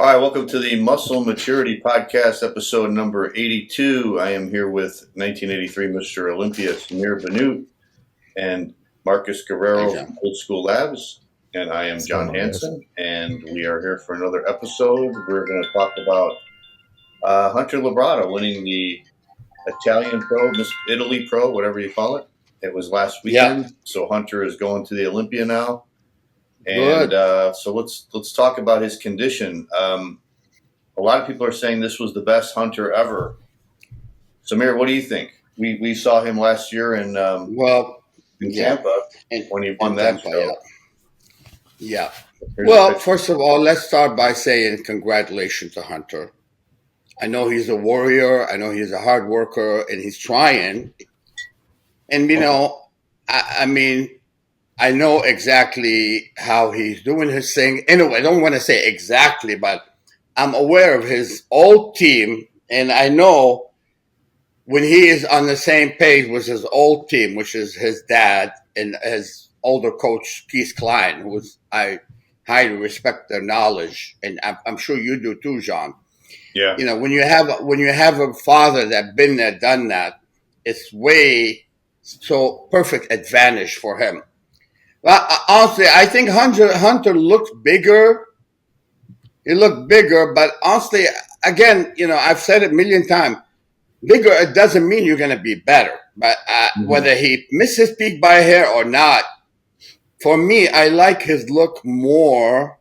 All right, welcome to the Muscle Maturity Podcast, episode number 82. I am here with 1983 Mr. Olympia, Samir Bannout, and Marcus Guerrero from Old School Labs. And I am John Hansen, and we are here for another episode. We're going to talk about Hunter Labrada winning the Italian Pro, Italy Pro, whatever you call it. It was last weekend, so Hunter is going to the Olympia now. And so let's talk about his condition. A lot of people are saying this was the best Hunter ever. Samir, what do you think? We saw him last year in Tampa when he won that show. Yeah. Well, first of all, let's start by saying congratulations to Hunter. I know he's a warrior. I know he's a hard worker, and he's trying. And, I know exactly how he's doing his thing. Anyway, I don't want to say exactly, but I'm aware of his old team, and I know when he is on the same page with his old team, which is his dad and his older coach, Keith Klein, I highly respect their knowledge, and I'm sure you do too, John. Yeah. When you have a father that been there, done that, it's so perfect advantage for him. Well, honestly, I think Hunter looked bigger. He looked bigger, but honestly, again, I've said it a million times. Bigger, it doesn't mean you're going to be better. But whether he missed his peak by a hair or not, for me, I like his look more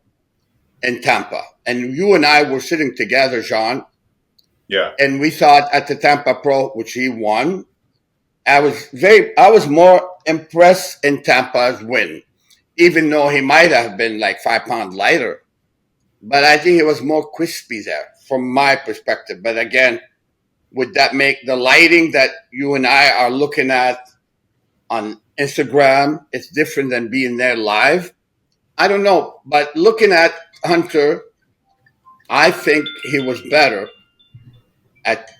in Tampa. And you and I were sitting together, John. Yeah. And we thought at the Tampa Pro, which he won, I was more impressed in Tampa's win, even though he might have been like 5 pounds lighter. But I think he was more crispy there from my perspective. But again, would that make the lighting that you and I are looking at on Instagram, it's different than being there live? I don't know. But looking at Hunter, I think he was better at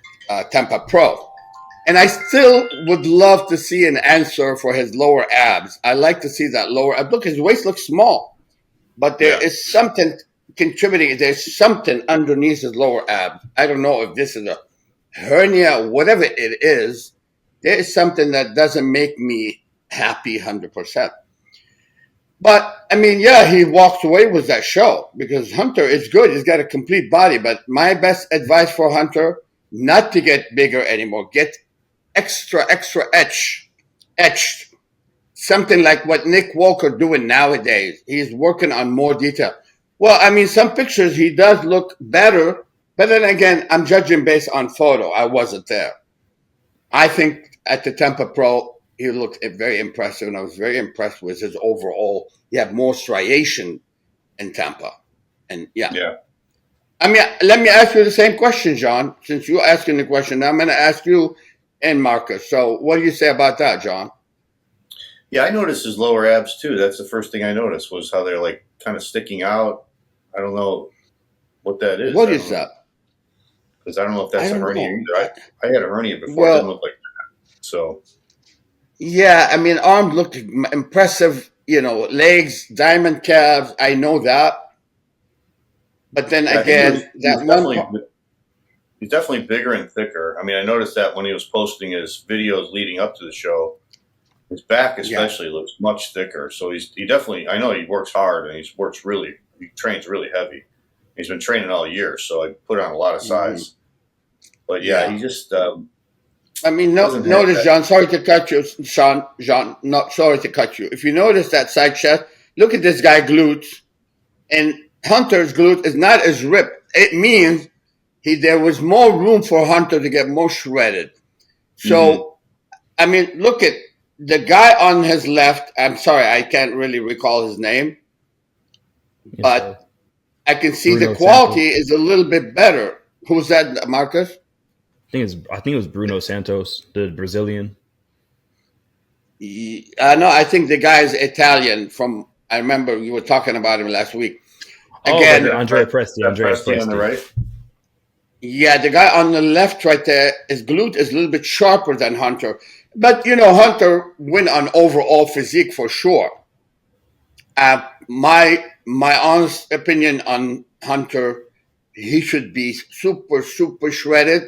Tampa Pro. And I still would love to see an answer for his lower abs. I like to see that lower abs. Look, his waist looks small, but there is something contributing. There's something underneath his lower abs. I don't know if this is a hernia, whatever it is. There is something that doesn't make me happy 100%. But, he walked away with that show because Hunter is good. He's got a complete body. But my best advice for Hunter, not to get bigger anymore. Get extra etched. Something like what Nick Walker doing nowadays. He's working on more detail. Well, some pictures he does look better, but then again, I'm judging based on photo. I wasn't there. I think at the Tampa Pro, he looked very impressive, and I was very impressed with his overall. He had more striation in Tampa. And Yeah. Let me ask you the same question, John. Since you're asking the question, I'm going to ask you and Marcus. So what do you say about that, John? Yeah, I noticed his lower abs too. That's the first thing I noticed was how they're like kind of sticking out. I don't know what that is. What is that? Because I don't know if that's a hernia either. I had a hernia before. It didn't look like that. So. Yeah, arms looked impressive. Legs, diamond calves. I know that. But then again, he's definitely bigger and thicker. I noticed that when he was posting his videos leading up to the show, his back especially looks much thicker. So he definitely, I know he works hard and he trains really heavy. He's been training all year, so I put on a lot of size. But he just. Notice, John. Sorry to cut you, Sean. John, not sorry to cut you. If you notice that side chest, look at this guy glutes, and Hunter's glute is not as ripped. It means there was more room for Hunter to get more shredded. So, look at the guy on his left. I'm sorry, I can't really recall his name, but I can see the quality is a little bit better. Who's that, Marcus? I think it was Bruno Santos, the Brazilian. No, I think the guy is Italian. I remember you were talking about him last week. Again, Andrea Presti. On the right. Yeah, the guy on the left right there, his glute is a little bit sharper than Hunter. But, Hunter win on overall physique for sure. My honest opinion on Hunter he should be super, super shredded,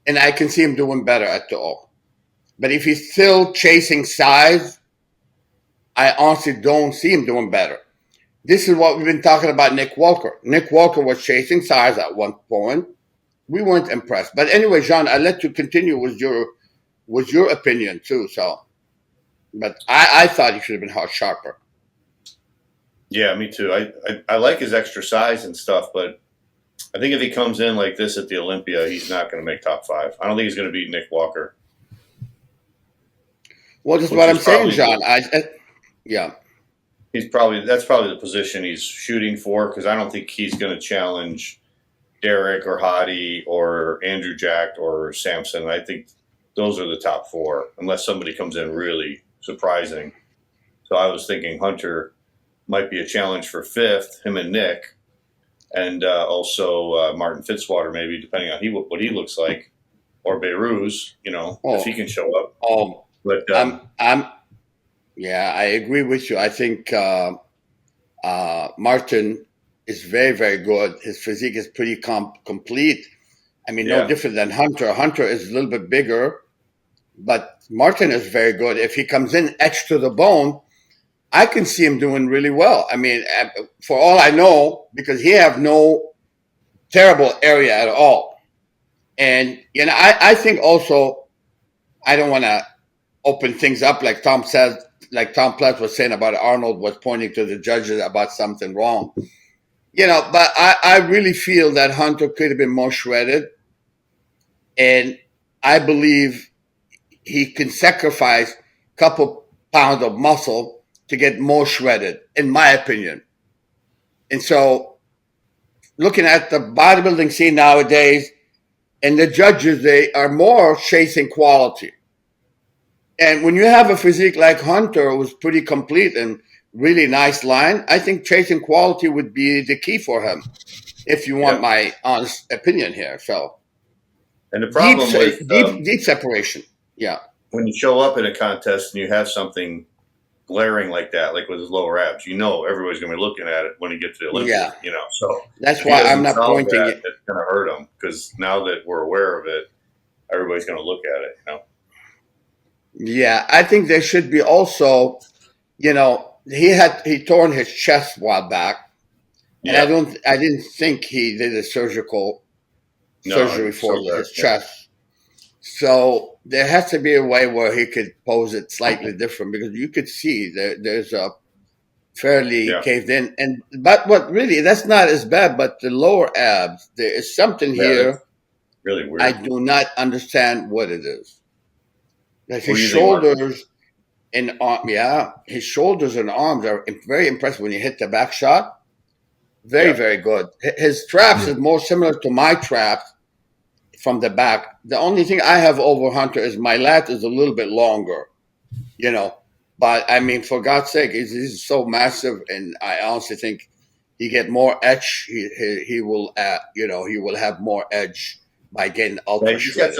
and I can see him doing better at the O. But if he's still chasing size, I honestly don't see him doing better. This is what we've been talking about Nick Walker. Nick Walker was chasing size at one point. We weren't impressed. But anyway, Jean, I'll let you continue with your opinion too. So, but I thought he should have been sharper. Yeah, me too. I like his extra size and stuff, but I think if he comes in like this at the Olympia, he's not going to make top 5. I don't think he's going to beat Nick Walker. Well, that's what I'm saying, John. Yeah. That's probably the position he's shooting for, because I don't think he's going to challenge Derek or Hadi or Andrew Jack or Samson. I think those are the top 4, unless somebody comes in really surprising. So I was thinking Hunter might be a challenge for 5th, him and Nick, and also Martin Fitzwater, maybe, depending on what he looks like, or Behrooz, if he can show up. But yeah, I agree with you. I think Martin is very, very good. His physique is pretty complete. I mean, no different than Hunter. Hunter is a little bit bigger, but Martin is very good. If he comes in etched to the bone, I can see him doing really well. I mean, for all I know, because he have no terrible area at all. And, I think also, I don't want to open things up like Tom Platz was saying about Arnold was pointing to the judges about something wrong. But I really feel that Hunter could have been more shredded. And I believe he can sacrifice a couple pounds of muscle to get more shredded, in my opinion. And so looking at the bodybuilding scene nowadays, and the judges, they are more chasing quality. And when you have a physique like Hunter, who's pretty complete and really nice line, I think chasing quality would be the key for him, if you want my honest opinion here. So, and the problem with deep separation, when you show up in a contest and you have something glaring like that, like with his lower abs, everybody's going to be looking at it when he gets to the Olympia. So that's why I'm not pointing it. It's going to hurt him, because now that we're aware of it, everybody's going to look at it. Yeah, I think there should be also, he torn his chest a while back, and I didn't think he did a surgery for his chest. So there has to be a way where he could pose it slightly different, because you could see there's a fairly caved in, but what really, that's not as bad. But the lower abs, there is something here. Really weird. I do not understand what it is. Like his shoulders and his shoulders and arms are very impressive when you hit the back shot. Very, very good. His traps is more similar to my traps from the back. The only thing I have over Hunter is my lat is a little bit longer, But I mean, for God's sake, he's so massive, and I honestly think he get more edge. He will, he will have more edge by getting ultra shredded.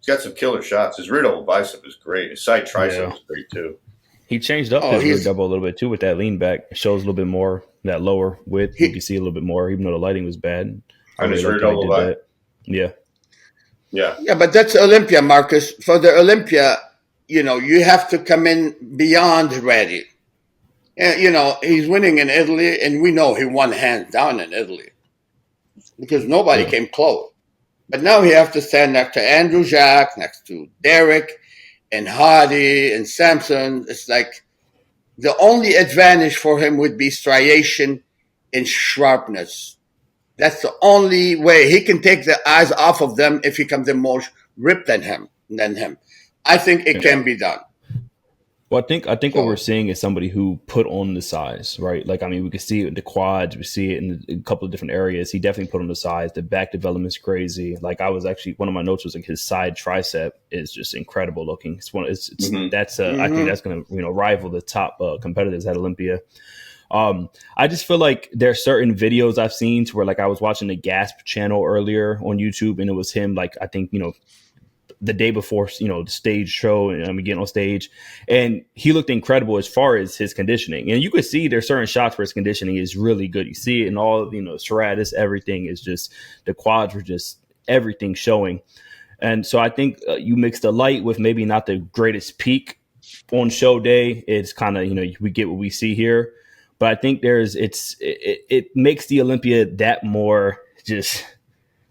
He's got some killer shots. His rear double bicep is great. His side tricep is great too. He changed up his rear double a little bit too with that lean back. It shows a little bit more that lower width. You can see a little bit more, even though the lighting was bad. On his rear double bicep. Yeah. But that's Olympia, Marcus. For the Olympia, you have to come in beyond ready. And, he's winning in Italy, and we know he won hands down in Italy because nobody came close. But now he has to stand next to Andrew Jack, next to Derek and Hadi and Samson. It's like the only advantage for him would be striation and sharpness. That's the only way he can take the eyes off of them if he comes in more ripped than him. I think it can be done. Well, I think what we're seeing is somebody who put on the size, right? Like, I mean, we can see it in the quads, we see it in a couple of different areas. He definitely put on the size. The back development is crazy. Like, I was actually, one of my notes was like his side tricep is just incredible looking. I think that's going to rival the top competitors at Olympia. I just feel like there are certain videos I've seen to where, like, I was watching the Gasp channel earlier on YouTube, and it was him, like, I think, the day before, the stage show and we get on stage, and he looked incredible as far as his conditioning. And you could see there's certain shots where his conditioning is really good. You see it in all, serratus, everything is just, the quads were just everything showing. And so I think you mix the light with maybe not the greatest peak on show day. It's kind of, we get what we see here. But I think it makes the Olympia that more just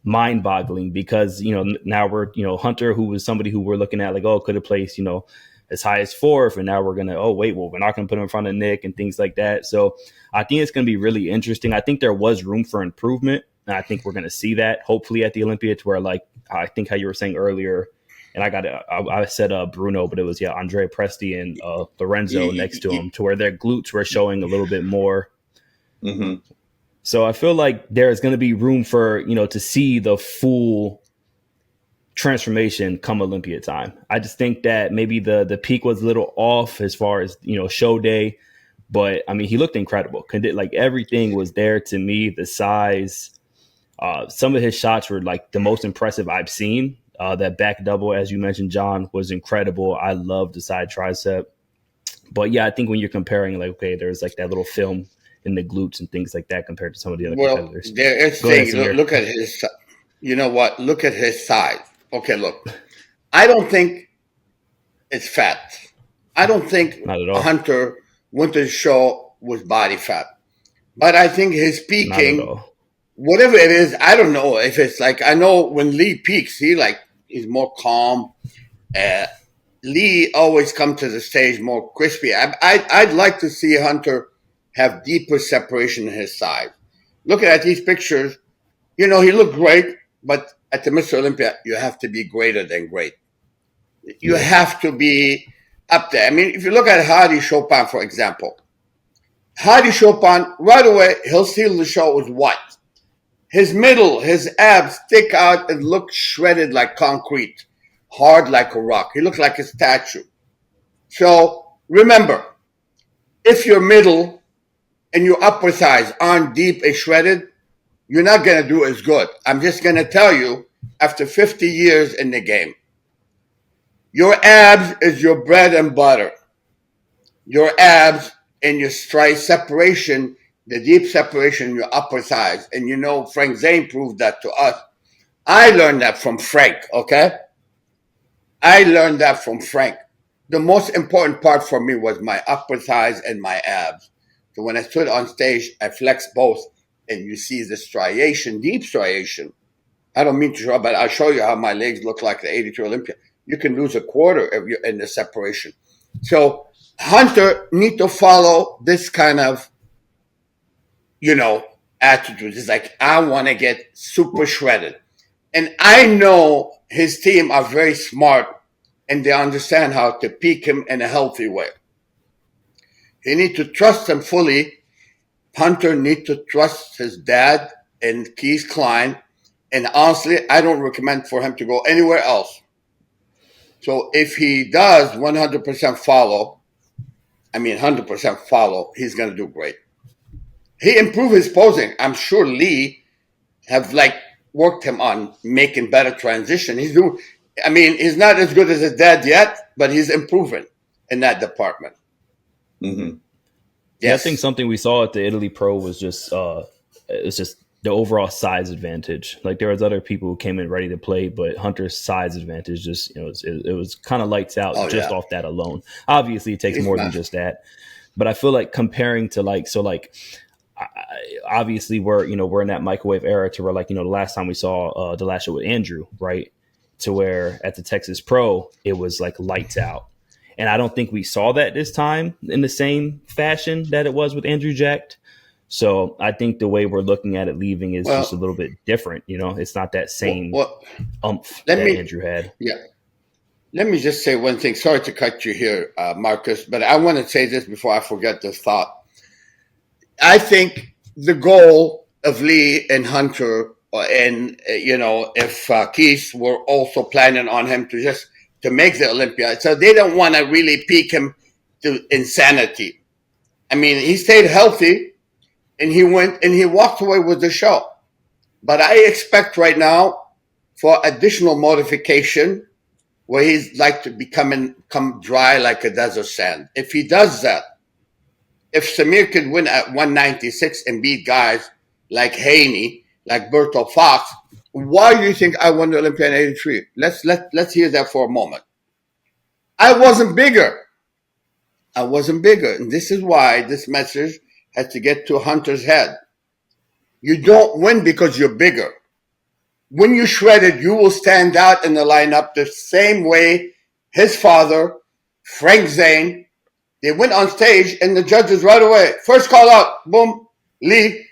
mind-boggling, because now we're Hunter, who was somebody who we're looking at like, oh, could have placed as high as fourth, and now we're gonna we're not gonna put him in front of Nick and things like that. So I think it's gonna be really interesting. I think there was room for improvement, and I think we're gonna see that hopefully at the Olympia, to where, like, I think how you were saying earlier, and I said Bruno, but it was Andrea Presti and Lorenzo next to him, to where their glutes were showing a little bit more. Mm-hmm. So I feel like there's going to be room for, to see the full transformation come Olympia time. I just think that maybe the peak was a little off as far as, show day. But, I mean, he looked incredible. Like, everything was there to me. The size, some of his shots were, like, the most impressive I've seen. That back double, as you mentioned, John, was incredible. I love the side tricep. But, yeah, I think when you're comparing, like, okay, there's, like, that little film in the glutes and things like that compared to some of the other competitors. There is things. Look at his. You know what? Look at his size. Okay, look. I don't think it's fat. I don't think Hunter went to the show with body fat. But I think his peaking, whatever it is, I don't know if it's like, I know when Lee peaks, he's more calm. Lee always come to the stage more crispy. I'd like to see Hunter have deeper separation in his size. Looking at these pictures, he looked great, but at the Mr. Olympia, you have to be greater than great. You have to be up there. I mean, if you look at Hadi Chopin, for example, Hadi Chopin, right away, he'll steal the show with what? His middle, his abs stick out and look shredded like concrete, hard like a rock. He looks like a statue. So remember, if your middle and your upper thighs aren't deep and shredded, you're not going to do as good. I'm just going to tell you, after 50 years in the game, your abs is your bread and butter. Your abs and your stride separation, the deep separation in your upper thighs. And Frank Zane proved that to us. I learned that from Frank, okay? I learned that from Frank. The most important part for me was my upper thighs and my abs. So when I stood on stage, I flexed both, and you see the striation, deep striation. I don't mean to show, but I'll show you how my legs look like the 82 Olympia. You can lose a quarter in the separation. So Hunter need to follow this kind of, attitude. It's like, I want to get super shredded. And I know his team are very smart, and they understand how to peak him in a healthy way. He need to trust them fully. Hunter need to trust his dad and Keith Klein. And honestly, I don't recommend for him to go anywhere else. So if he does 100% follow, 100% follow, he's going to do great. He improved his posing. I'm sure Lee have worked him on making better transition. He's not as good as his dad yet, but he's improving in that department. Mm-hmm. Yes. Yeah, I think something we saw at the Italy Pro was just the overall size advantage. Like, there was other people who came in ready to play, but Hunter's size advantage just it was kind of lights out off that alone. Obviously, it takes more than just that, but I feel like comparing to obviously we're in that microwave era to where the last time we saw the last show with Andrew, right, to where at the Texas Pro it was lights out. And I don't think we saw that this time in the same fashion that it was with Andrew Jacked. So I think the way we're looking at it leaving is just a little bit different. It's not that same umph that Andrew had. Yeah. Let me just say one thing. Sorry to cut you here, Marcus, but I want to say this before I forget this thought. I think the goal of Lee and Hunter, and, if Keith were also planning on him to make the Olympia. So they don't want to really peak him to insanity. He stayed healthy, and he went and he walked away with the show. But I expect right now for additional modification where he's like to come dry like a desert sand. If he does that, if Samir could win at 196 and beat guys like Haney, like Berto Fox, why do you think I won the Olympia in 83? Let's hear that for a moment. I wasn't bigger. And this is why this message has to get to Hunter's head. You don't win because you're bigger. When you're shredded, you will stand out in the lineup the same way his father, Frank Zane, they went on stage and the judges right away, first call out, boom, Lee,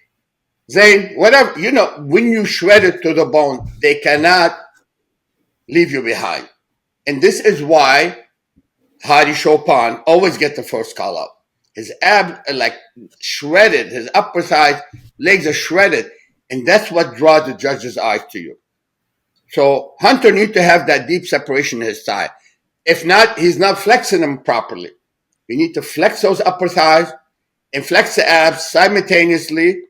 Zane, whatever. You know, when you shred it to the bone, they cannot leave you behind. And this is why Hadi Chopin always get the first call out. His abs are like shredded, his upper side, legs are shredded. And that's what draws the judges' eyes to you. So Hunter needs to have that deep separation in his thigh. If not, he's not flexing them properly. You need to flex those upper thighs and flex the abs simultaneously.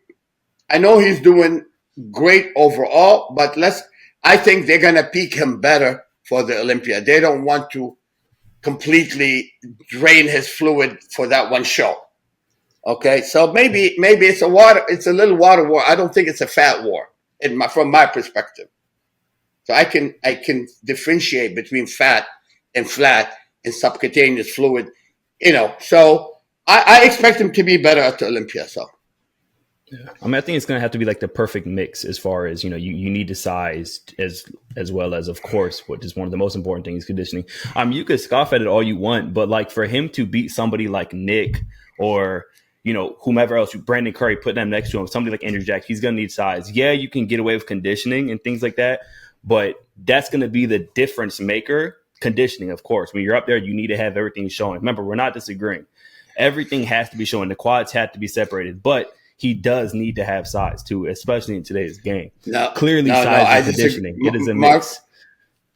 I know he's doing great overall, but I think they're going to peak him better for the Olympia. They don't want to completely drain his fluid for that one show. Okay, so maybe it's a little water war. I don't think it's a fat war from my perspective. So I can differentiate between fat and flat and subcutaneous fluid, you know. So I expect him to be better at the Olympia. So yeah. I mean, I think it's going to have to be like the perfect mix as far as, you know, you need the size as well as, of course, what is one of the most important things, conditioning. You could scoff at it all you want, but like for him to beat somebody like Nick or, you know, whomever else, Brandon Curry, put them next to him, somebody like Andrew Jack, he's going to need size. Yeah, you can get away with conditioning and things like that, but that's going to be the difference maker. Conditioning, of course. When you're up there, you need to have everything showing. Remember, we're not disagreeing. Everything has to be showing. The quads have to be separated, but he does need to have size too, especially in today's game. Clearly, size and conditioning. It is a mix.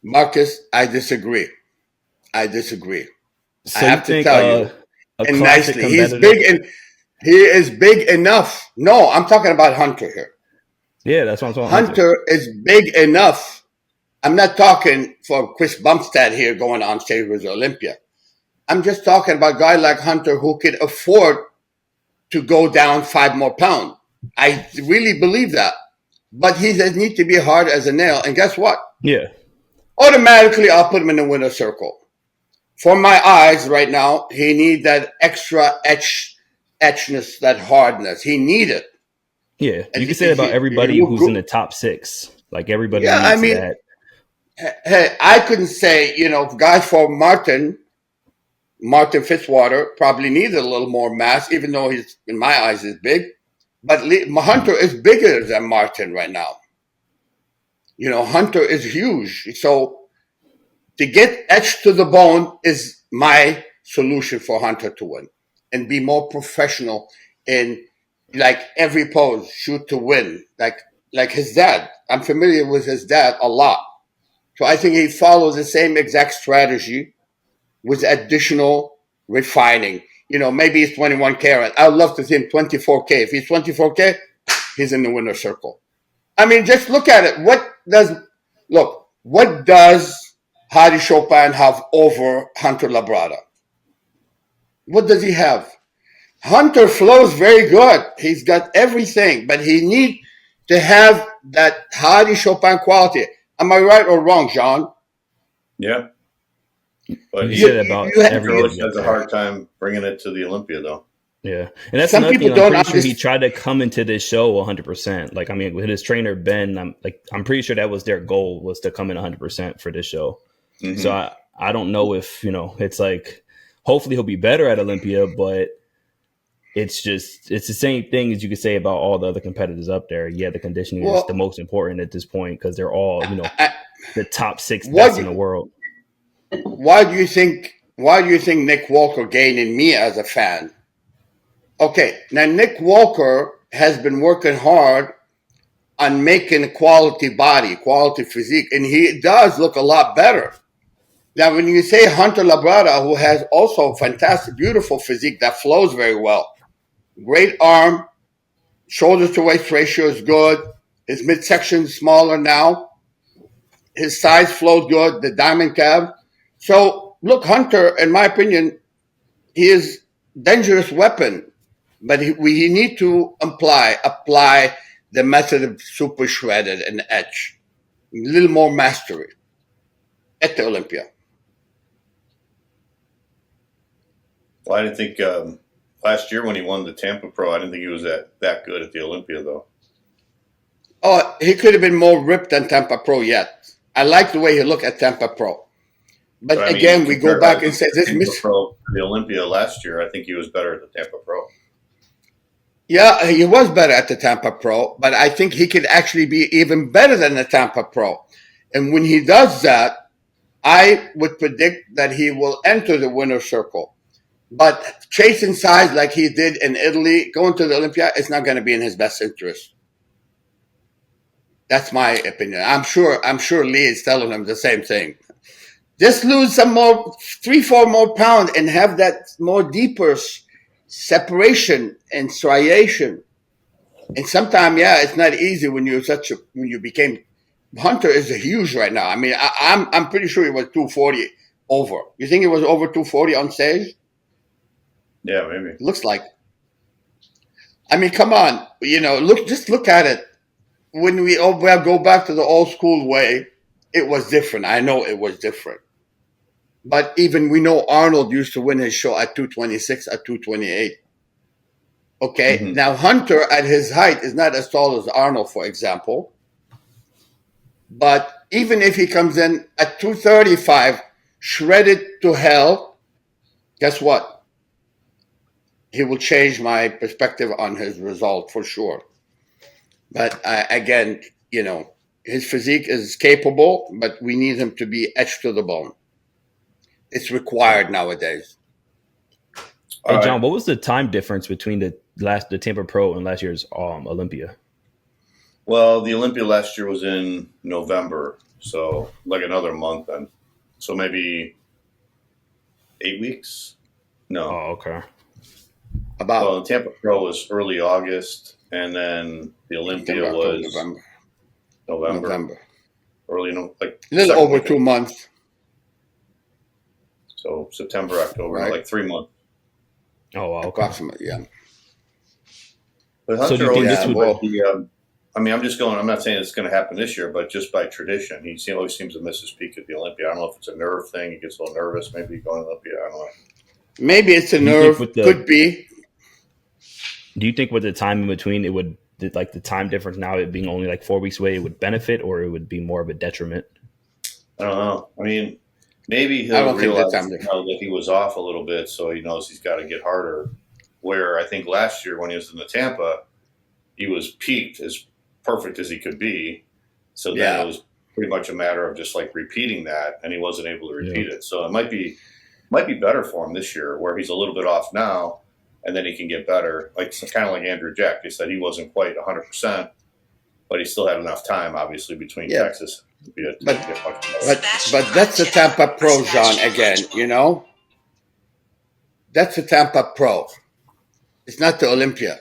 Marcus, I disagree. So I have to tell you, and nicely, he is big enough. No, I'm talking about Hunter here. Yeah, that's what I'm talking about. Hunter is big enough. I'm not talking for Chris Bumstead here going on stage with Olympia. I'm just talking about a guy like Hunter who can afford to go down 5 more pounds. I really believe that. But he needs to be hard as a nail. And guess what? Yeah. Automatically, I'll put him in the winner's circle. For my eyes right now, he needs that extra etchness, that hardness. He needs it. Yeah. You can say that about everybody who's in the top 6. Like everybody needs that. Hey, I couldn't say, you know, guys for Martin Fitzwater probably needed a little more mass, even though he's, in my eyes, is big. But Hunter is bigger than Martin right now. You know, Hunter is huge. So to get etched to the bone is my solution for Hunter to win and be more professional in like every pose, shoot to win, like his dad. I'm familiar with his dad a lot. So I think he follows the same exact strategy with additional refining. You know, maybe it's 21K. I would love to see him 24K. If he's 24K, he's in the winner's circle. I mean, just look at it. What does Hadi Chopin have over Hunter Labrada? What does he have? Hunter flows very good. He's got everything, but he needs to have that Hadi Chopin quality. Am I right or wrong, John? Yeah. But he said about everybody has a hard time bringing it to the Olympia, though. Yeah. And that's another thing. I'm pretty sure he tried to come into this show 100%. Like, I mean, with his trainer, Ben, I'm pretty sure that was their goal, was to come in 100% for this show. Mm-hmm. So I don't know if, you know, it's like, hopefully he'll be better at Olympia, but it's the same thing as you could say about all the other competitors up there. Yeah, the conditioning is the most important at this point because they're all, you know, the top 6 best in the world. Why do you think Nick Walker gained in me as a fan? Okay, now Nick Walker has been working hard on making a quality body, quality physique, and he does look a lot better. Now, when you say Hunter Labrada, who has also fantastic, beautiful physique that flows very well, great arm, shoulders to waist ratio is good, his midsection is smaller now, his size flows good, the diamond calf. So look, Hunter, in my opinion, he is dangerous weapon, but we need to apply the method of super shredded and etch, a little more mastery at the Olympia. Well, I didn't think last year when he won the Tampa Pro, I didn't think he was that good at the Olympia, though. Oh, he could have been more ripped than Tampa Pro yet. I like the way he looked at Tampa Pro. But I again, mean, we go back and say this Tampa Pro, the Olympia last year, I think he was better at the Tampa Pro. Yeah, he was better at the Tampa Pro, but I think he could actually be even better than the Tampa Pro. And when he does that, I would predict that he will enter the winner's circle. But chasing size like he did in Italy, going to the Olympia, is not going to be in his best interest. That's my opinion. I'm sure Lee is telling him the same thing. Just lose some more, 3-4 more pounds and have that more deeper separation and striation. And sometimes, yeah, it's not easy when you became. Hunter is huge right now. I mean, I'm pretty sure he was 240 over. You think he was over 240 on stage? Yeah, maybe. Looks like. I mean, come on. Just look at it. When we go back to the old school way, it was different. I know it was different. But even we know Arnold used to win his show at 226, at 228. Okay? Mm-hmm. Now, Hunter at his height is not as tall as Arnold, for example. But even if he comes in at 235, shredded to hell, guess what? He will change my perspective on his result for sure. But again, his physique is capable, but we need him to be etched to the bone. It's required nowadays. Hey, John, what was the time difference between the Tampa Pro and last year's Olympia? Well, the Olympia last year was in November, so like another month then. So maybe 8 weeks? No. Oh, okay. Well, the Tampa Pro was early August, and then the Olympia was November. Early, like a little over 2 months. So September, October, right. Like 3 months. Oh, wow. Approximately, yeah. But Hunter, so do you think this would be, I'm not saying it's going to happen this year, but just by tradition, he always seems to miss his peak at the Olympia. I don't know if it's a nerve thing. He gets a little nervous, maybe going to Olympia. I don't know. Maybe it's a nerve. Could be. Do you think with the time in between, it would, like the time difference now, it being only like 4 weeks away, it would benefit, or it would be more of a detriment? I don't know. I mean, maybe he'll realize that he was off a little bit, so he knows he's got to get harder. Where I think last year when he was in the Tampa, he was peaked as perfect as he could be. So then it was pretty much a matter of just like repeating that, and he wasn't able to repeat it. So it might be better for him this year, where he's a little bit off now, and then he can get better. Like kind of like Andrew Jack. They said he wasn't quite 100%, but he still had enough time, obviously, between Texas. But that's a Tampa Pro, John, again, That's a Tampa Pro. It's not the Olympia.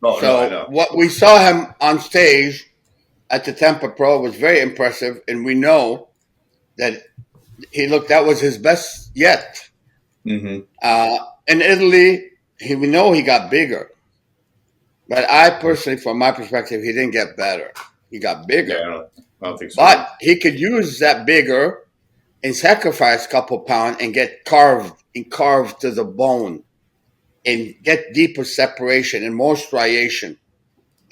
Oh, so no, I know. What we saw him on stage at the Tampa Pro was very impressive, and we know that that was his best yet. Mm-hmm. In Italy, we know he got bigger. But I personally, from my perspective, he didn't get better. He got bigger. Yeah, I don't think so. But he could use that bigger and sacrifice a couple pounds and get carved to the bone and get deeper separation and more striation.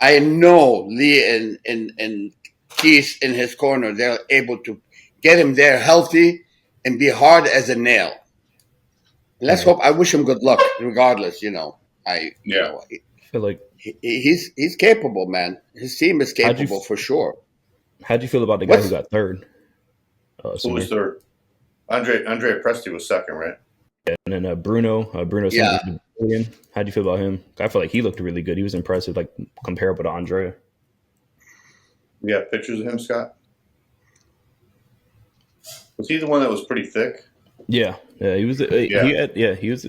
I know Lee and Keith in his corner, they're able to get him there healthy and be hard as a nail. Let's hope. I wish him good luck, regardless. I feel like he's capable, man. His team is capable for sure. How'd you feel about the guy who got third? Who was third? Andrea Presti was second, right? Yeah, and then Bruno. How'd you feel about him? I feel like he looked really good. He was impressive, like comparable to Andrea. You got pictures of him, Scott? Was he the one that was pretty thick? Yeah, he was. He was.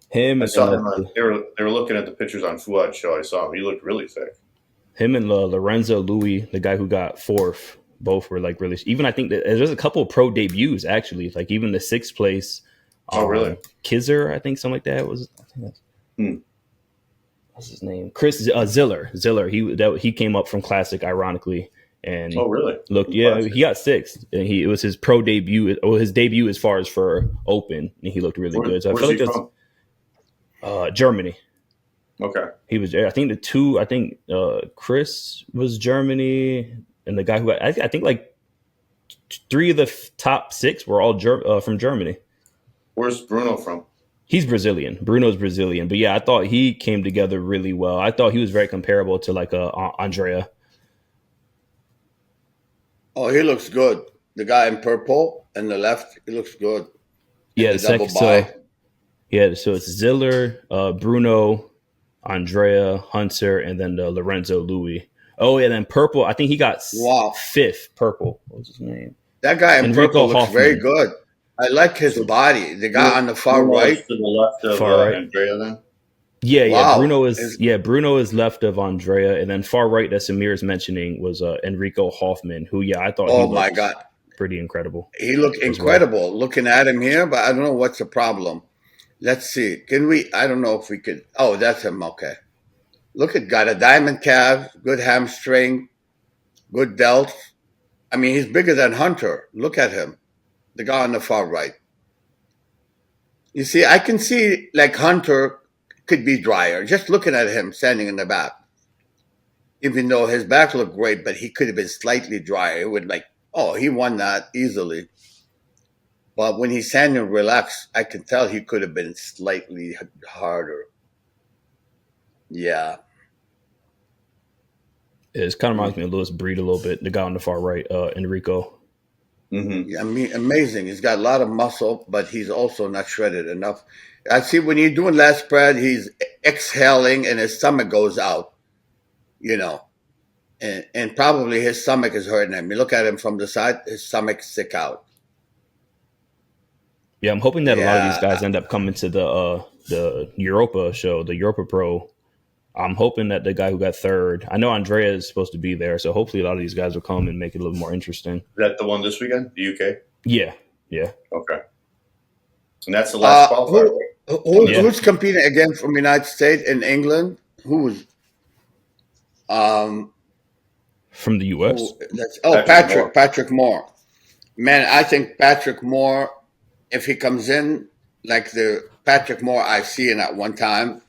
Him. I saw him. They were looking at the pictures on Fuad's show. I saw him. He looked really thick. Him and Lorenzo Louis, the guy who got fourth, Both were like really. Even I think that there's a couple of pro debuts actually. Like even the 6th place. Oh, really? Kizer, I think something like that was. I think that's, what's his name? Chris Ziller. He came up from Classic, ironically, and really? Looked, yeah, Classic. He got 6th, and it was his pro debut, or his debut as far as for Open, and he looked really good. So I feel like that's Germany. Okay. He was. I think Chris was Germany, and the guy who I think like 3 of the top 6 were all from Germany. Where's Bruno from? He's Brazilian. Bruno's Brazilian. But yeah, I thought he came together really well. I thought he was very comparable to like Andrea. Oh, he looks good. The guy in purple and the left, he looks good. Yeah, so it's Ziller, Bruno, Andrea, Hunter, and then Lorenzo Louis. Oh, yeah, then purple. I think he got 5th. Purple. What was his name? That guy in purple looks very good. I like his body. The guy on the far right. To the left of right. Andrea then? Yeah. Bruno is left of Andrea, and then far right that Samir is mentioning was Enrico Hoffman, who I thought he my God, pretty incredible. He looked incredible looking at him here, but I don't know what's the problem. Let's see. Can we I don't know if we could that's him, okay. Look at got a diamond calf, good hamstring, good delts. I mean, he's bigger than Hunter. Look at him. The guy on the far right. You see, I can see like Hunter could be drier. Just looking at him standing in the back. Even though his back looked great, but he could have been slightly drier. It would he won that easily. But when he's standing relaxed, I can tell he could have been slightly harder. Yeah. It kind of reminds me of Lewis Breed a little bit. The guy on the far right, Enrico. Mm-hmm. Yeah, I mean, amazing. He's got a lot of muscle, but he's also not shredded enough. I see when you're doing lat spread, he's exhaling and his stomach goes out, and probably his stomach is hurting him. You look at him from the side, his stomach stick out. Yeah, I'm hoping that a lot of these guys end up coming to the Europa show, the Europa Pro. I'm hoping that the guy who got 3rd, I know Andrea is supposed to be there, so hopefully a lot of these guys will come and make it a little more interesting. Is that the one this weekend, the UK? Yeah. Okay. And that's the last qualifier. Who's competing again from the United States and England? Who's from the US? Patrick Moore. Man, I think Patrick Moore, if he comes in like the Patrick Moore I've seen at one time,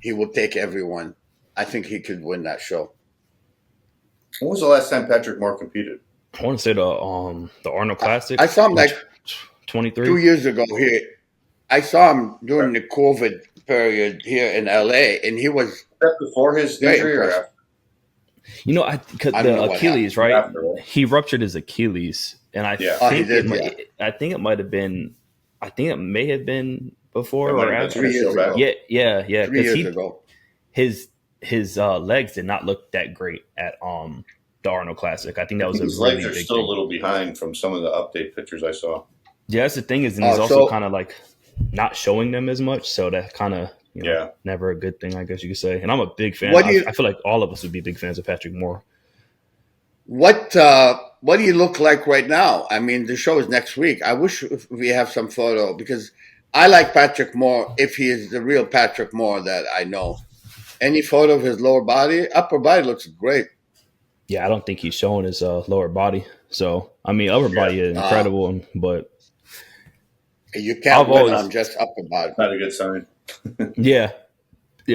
he will take everyone. I think he could win that show. When was the last time Patrick Moore competed? I want to say the Arnold Classic. I saw him 23 2 years ago here. I saw him during the COVID period here in LA, and he was before his injury or after? Because the Achilles, right? After, right? He ruptured his Achilles, and I think it might have been. I think it may have been before or after. 3 years ago. Yeah. 3 years ago. His legs did not look that great at the Arnold Classic. I think that was his legs are still a little behind from some of the update pictures I saw. Yeah, that's the thing is, and he's also kind of like not showing them as much, so that kind of never a good thing, I guess you could say. And I'm a big fan. I feel like all of us would be big fans of Patrick Moore. What do you look like right now? I mean, the show is next week. I wish we have some photo because I like Patrick Moore if he is the real Patrick Moore that I know. Any photo of his lower body, upper body looks great. Yeah, I don't think he's showing his lower body. So, I mean, upper body is incredible, but you can't win on just upper body. Not a good sign. Yeah,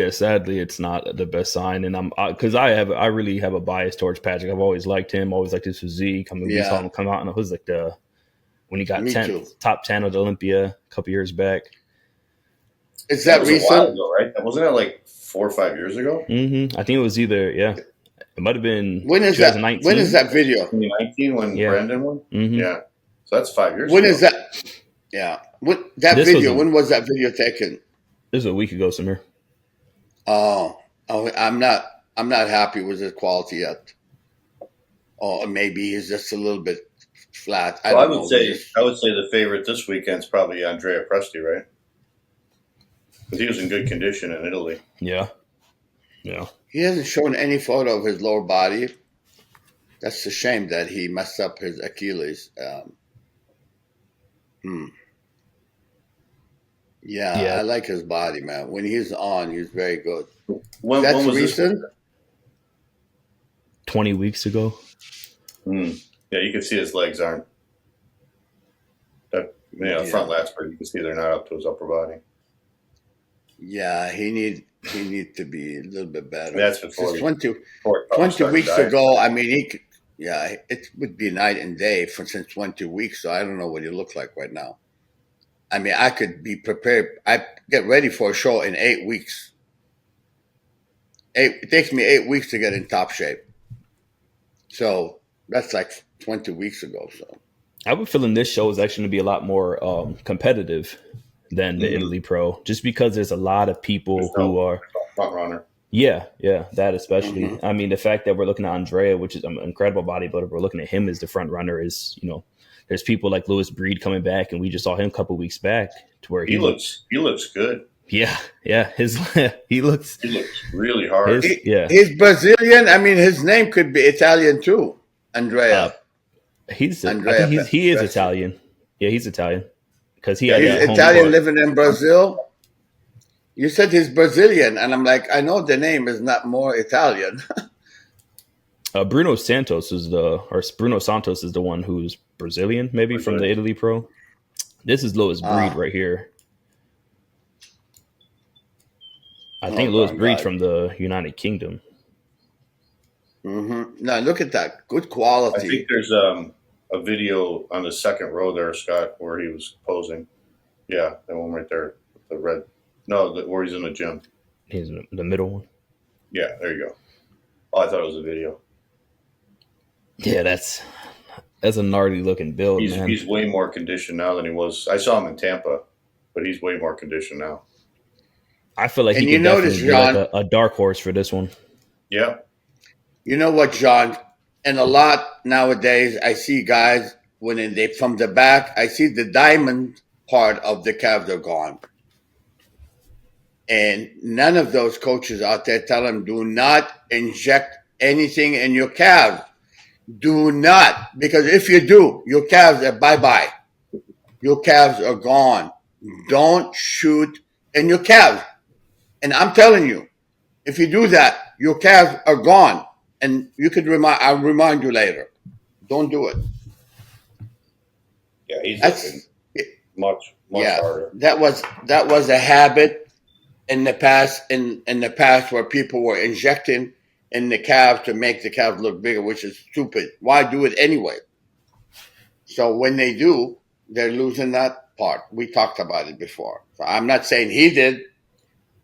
sadly, it's not the best sign, and because I really have a bias towards Patrick. I've always liked him, always liked his physique. I mean, we saw him come out, and it was like when he got top 10 of the Olympia a couple years back. Is that recent? A while ago, right? Wasn't that like 4 or 5 years ago? Mm-hmm. I think it was either it might have been. When is that? When is that video? 2019 when Brandon won. Mm-hmm. Yeah, so that's 5 years. When is that? Yeah, when was that video taken? This was a week ago, Samir. Oh, I'm not happy with his quality yet. Or maybe he's just a little bit flat. I would say the favorite this weekend's probably Andrea Presti, right? Because he was in good condition in Italy. Yeah. He hasn't shown any photo of his lower body. That's a shame that he messed up his Achilles. Yeah, I like his body, man. When he's on, he's very good. When That's was recent. 20 weeks ago. Yeah, you can see his legs aren't. Front lats, but you can see they're not up to his upper body. Yeah, he need to be a little bit better. That's before 20 weeks ago. I mean, it would be night and day since 20 weeks. So I don't know what he look like right now. I mean, I could be prepared. I get ready for a show in 8 weeks. It takes me 8 weeks to get in top shape. So that's like 20 weeks ago. So I have a feeling this show is actually going to be a lot more competitive than the Italy Pro, just because there's a lot of people who are front runner. Yeah, that especially. I mean, the fact that we're looking at Andrea, which is an incredible bodybuilder, we're looking at him as the front runner is, there's people like Louis Breed coming back, and we just saw him a couple weeks back to where he looks good. Yeah. he looks really hard. He's Brazilian. I mean, his name could be Italian too. Andrea. I think he is Italian. Yeah, he's Italian because he's Italian living in Brazil. You said he's Brazilian, and I'm like, I know the name is not more Italian. Bruno Santos is the one who's Brazilian, maybe from the Italy Pro. This is Louis Breed right here. I think Louis Breed from the United Kingdom. Now look at that, good quality. I think there's a video on the second row there, Scott, where he was posing. Yeah, that one right there, the red. No, where he's in the gym. He's in the middle one. Yeah, there you go. Oh, I thought it was a video. Yeah, that's a gnarly looking build. He's way more conditioned now than he was. I saw him in Tampa, but he's way more conditioned now. I feel like he can definitely be like a dark horse for this one. Yeah. You know what, John? And a lot nowadays, I see guys when they from the back, I see the diamond part of the calves are gone. And none of those coaches out there tell them, do not inject anything in your calves. Do not, because if you do, your calves are bye-bye. Your calves are gone. Don't shoot in your calves. And I'm telling you, if you do that, your calves are gone. And you could I'll remind you later. Don't do it. Yeah, he's looking much harder. That was a habit in the past where people were injecting in the calves to make the calves look bigger, which is stupid. Why do it anyway? So when they do, they're losing that part. We talked about it before. So I'm not saying he did,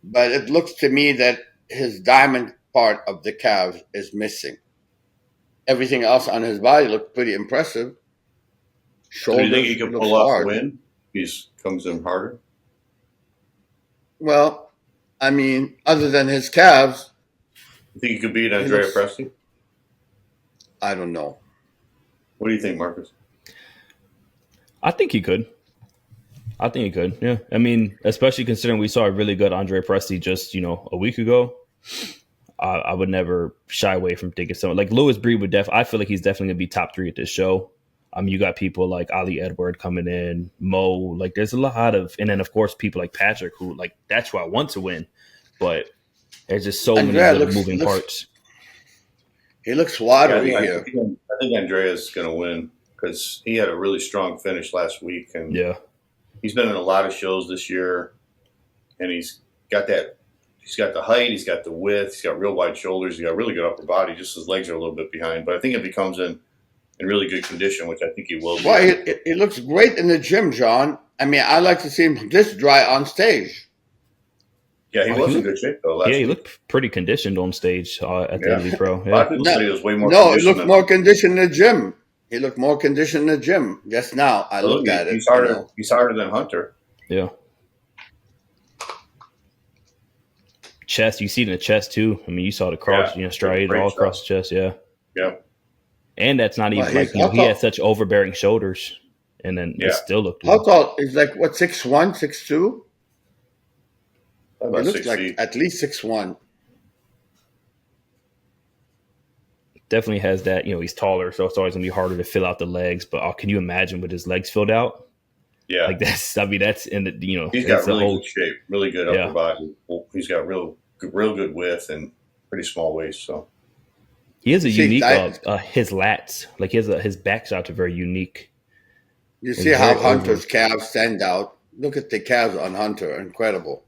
but it looks to me that his diamond part of the calves is missing. Everything else on his body looked pretty impressive. Shoulders, do you think he can pull off the win? He comes in harder? Well, I mean, other than his calves. You think he could beat Andrea Presti? I don't know. What do you think, Marcus? I think he could. Yeah. I mean, especially considering we saw a really good Andrea Presti just, a week ago. I would never shy away from thinking someone like Louis Breed would I feel like he's definitely going to be top 3 at this show. You got people like Ali Edward coming in, Mo, like there's a lot of, and then of course people like Patrick who like, that's who I want to win, but there's just so many little moving parts. He looks watery here. I think Andrea's going to win because he had a really strong finish last week. And he's been in a lot of shows this year and he's got the height, he's got the width, he's got real wide shoulders, he's got really good upper body, just his legs are a little bit behind. But I think if he comes in really good condition, which I think he will be. Well, he looks great in the gym, John. I mean, I like to see him this dry on stage. Yeah, he was in good shape, though, last week. He looked pretty conditioned on stage at the Italy Pro. Yeah. A lot of people say he was way more conditioned. He looked more conditioned in the gym. He looked more conditioned in the gym. Just now, I looked at it. He's harder than Hunter. Yeah. Chest, you see it in the chest too. I mean, you saw the cross, striated all across the chest. Yeah. Yeah. And that's not even he had such overbearing shoulders, and then it still looked. How tall? He's like what, 6'1", 6'2"? He looks like at least 6'1". definitely has that. He's taller, so it's always gonna be harder to fill out the legs. But can you imagine with his legs filled out? Yeah, like that's in the he's got really whole good shape, really good upper body. He's got real good width and pretty small waist. So he has a unique his lats, like his back shots are very unique. You see how Hunter's calves stand out. Look at the calves on Hunter, incredible.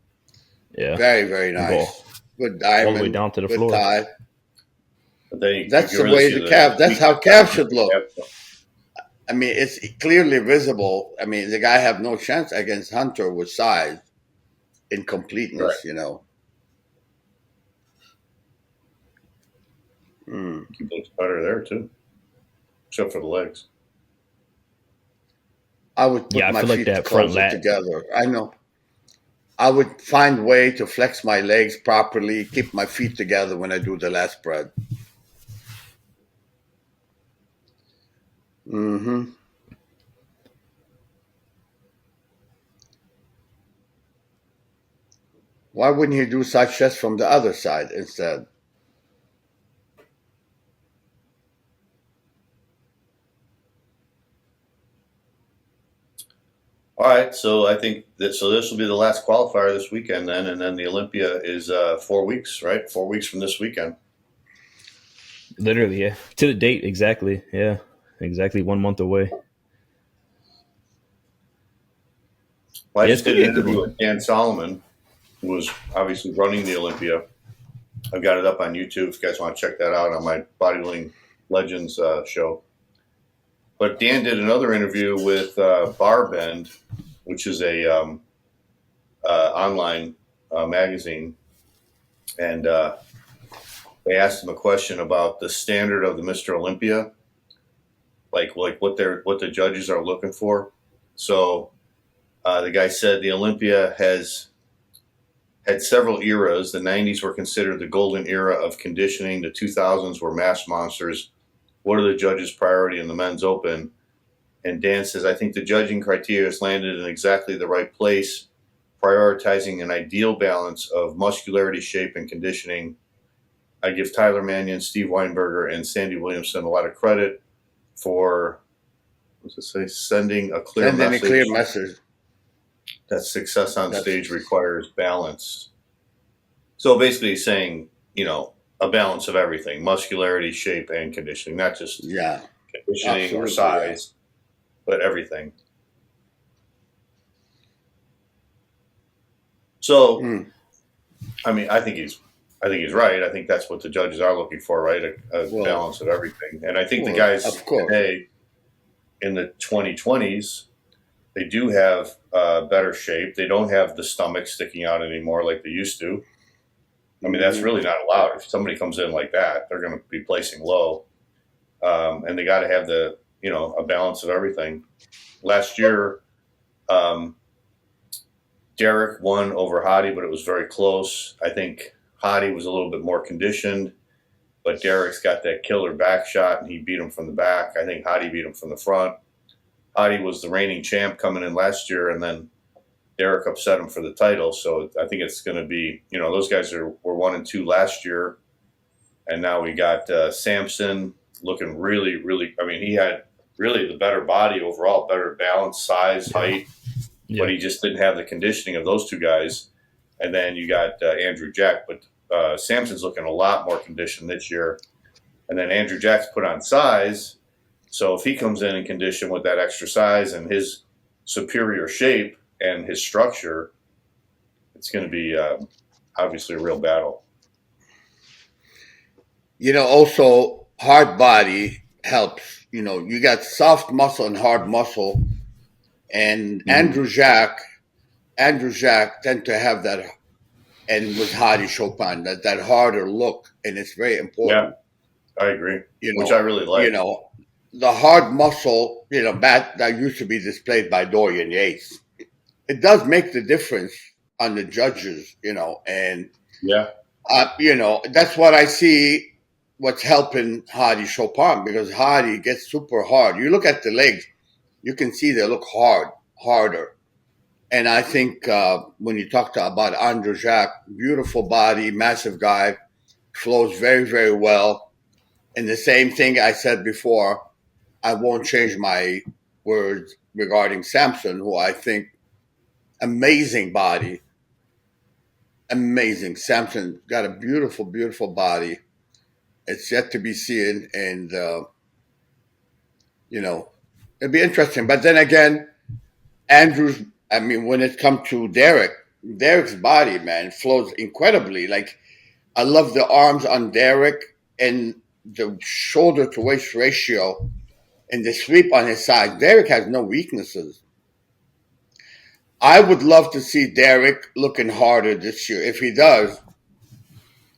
Yeah, very, very nice. Good diamond, all the way down to the good floor. Thigh. But then that's the way the calf. That's how calves should look. I mean, it's clearly visible. I mean, the guy have no chance against Hunter with size, incompleteness. Right. He looks better there too, except for the legs. I would put my feet like closer together. I know. I would find a way to flex my legs properly, keep my feet together when I do the lat spread. Mm-hmm. Why wouldn't he do side chest from the other side instead? All right, so I think this will be the last qualifier this weekend then, and then the Olympia is 4 weeks, right? 4 weeks from this weekend. Literally, yeah. To the date, exactly. Yeah, exactly 1 month away. Well, I just did an interview with Dan Solomon, who was obviously running the Olympia. I've got it up on YouTube if you guys want to check that out on my Bodybuilding Legends show. But Dan did another interview with Barbend, which is a online magazine, and they asked him a question about the standard of the Mr. Olympia, like what the judges are looking for. So the guy said the Olympia has had several eras. The 90s were considered the golden era of conditioning. The 2000s were mass monsters. What are the judges' priority in the men's open? And Dan says, I think the judging criteria has landed in exactly the right place, prioritizing an ideal balance of muscularity, shape, and conditioning. I give Tyler Mannion, Steve Weinberger, and Sandy Williamson a lot of credit for, sending a clear message that success on stage requires balance. So basically saying, a balance of everything, muscularity, shape, and conditioning, not just conditioning or size, but everything. So, I mean, I think he's right. I think that's what the judges are looking for, right? A balance of everything. And I think the guys today in the 2020s, they do have better shape. They don't have the stomach sticking out anymore like they used to. I mean, that's really not allowed. If somebody comes in like that, they're going to be placing low. And they got to have a balance of everything. Last year, Derek won over Hadi, but it was very close. I think Hadi was a little bit more conditioned, but Derek's got that killer back shot, and he beat him from the back. I think Hadi beat him from the front. Hadi was the reigning champ coming in last year, and then Derek upset him for the title. So I think it's going to be, those guys were 1 and 2 last year. And now we got Samson looking really, really, I mean, he had really the better body overall, better balance, size, height, but he just didn't have the conditioning of those two guys. And then you got Andrew Jack, but Samson's looking a lot more conditioned this year. And then Andrew Jack's put on size. So if he comes in condition with that extra size and his superior shape and his structure, it's going to be obviously a real battle. Also hard body helps. You got soft muscle and hard muscle, and Andrew Jack tend to have that, and with Hadi Chopin, that harder look, and it's very important. Yeah, I agree. Which I really like. The hard muscle, that used to be displayed by Dorian Yates. It does make the difference on the judges, and that's what I see. What's helping Hadi Chopin, because Hadi gets super hard. You look at the legs, you can see they look harder. And I think when you talk about Andrew Jack, beautiful body, massive guy, flows very, very well. And the same thing I said before, I won't change my words regarding Samson, who I think amazing body. Amazing. Samson got a beautiful, beautiful body. It's yet to be seen. And, it'd be interesting. But then again, when it comes to Derek's body, man, flows incredibly. Like, I love the arms on Derek and the shoulder to waist ratio and the sweep on his side. Derek has no weaknesses. I would love to see Derek looking harder this year. If he does,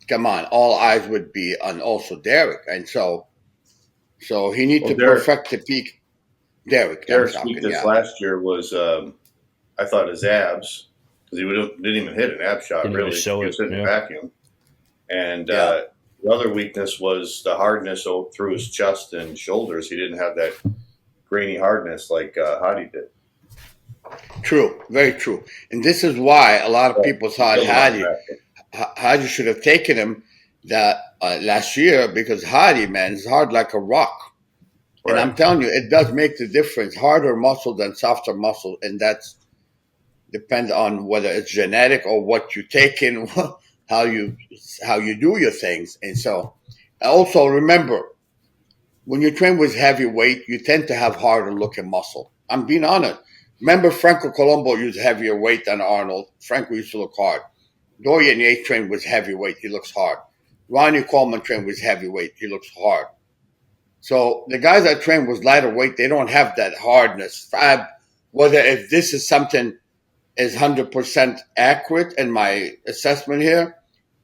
come on, all eyes would be on also Derek. And so he needs to perfect the peak. Derek's weakness last year was, I thought, his abs, because he didn't even hit an ab shot, really. He was in the vacuum. And the other weakness was the hardness through his chest and shoulders. He didn't have that grainy hardness like Hadi did. True, very true. And this is why a lot of people thought Hadi should have taken him last year, because Hadi, man, is hard like a rock. Right. And I'm telling you, it does make the difference. Harder muscle than softer muscle. And that's depends on whether it's genetic or what you take in, how you do your things. And so also remember, when you train with heavy weight, you tend to have harder looking muscle. I'm being honest. Remember, Franco Colombo used heavier weight than Arnold. Franco used to look hard. Dorian Yates trained with heavy weight. He looks hard. Ronnie Coleman trained with heavy weight. He looks hard. So the guys that train with lighter weight, they don't have that hardness. Whether if this is something is 100% accurate in my assessment here,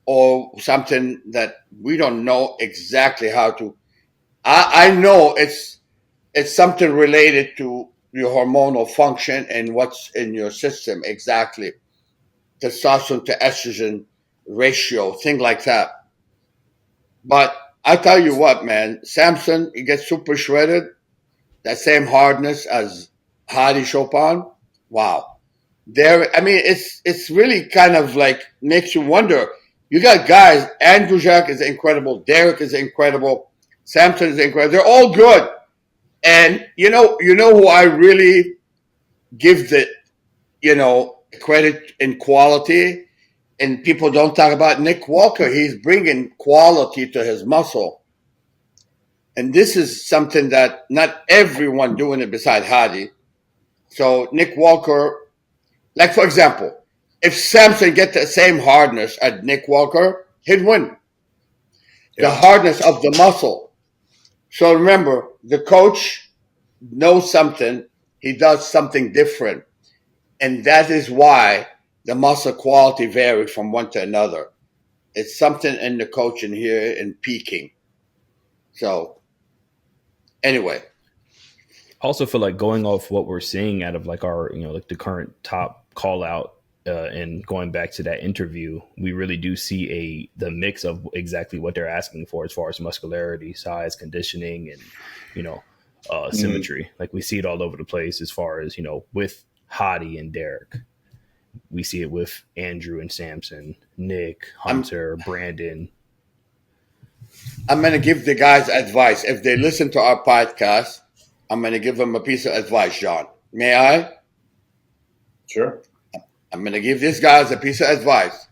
or something that we don't know exactly how to. I know it's something related to your hormonal function and what's in your system exactly. Testosterone to estrogen ratio, thing like that. But I tell you what, man, Samson, he gets super shredded. That same hardness as Hadi Chopin. Wow. It's really kind of like makes you wonder. You got guys, Andrew Jacques is incredible, Derek is incredible, Samson is incredible. They're all good. And you know who I really give the, credit in quality, and people don't talk about Nick Walker. He's bringing quality to his muscle. And this is something that not everyone doing it beside Hadi. So Nick Walker, like for example, if Samson get the same hardness as Nick Walker, he'd win. Yeah. The hardness of the muscle. So remember, the coach knows something. He does something different. And that is why the muscle quality varies from one to another. It's something in the coaching here in peaking. So anyway. I also feel like going off what we're seeing out of like our, like the current top call out and going back to that interview, we really do see the mix of exactly what they're asking for as far as muscularity, size, conditioning, and, symmetry. Like we see it all over the place as far as, with Hadi and Derek. We see it with Andrew and Samson, Nick, Hunter, Brandon. I'm going to give the guys advice. If they listen to our podcast, I'm going to give them a piece of advice, John. May I? Sure. I'm going to give these guys a piece of advice.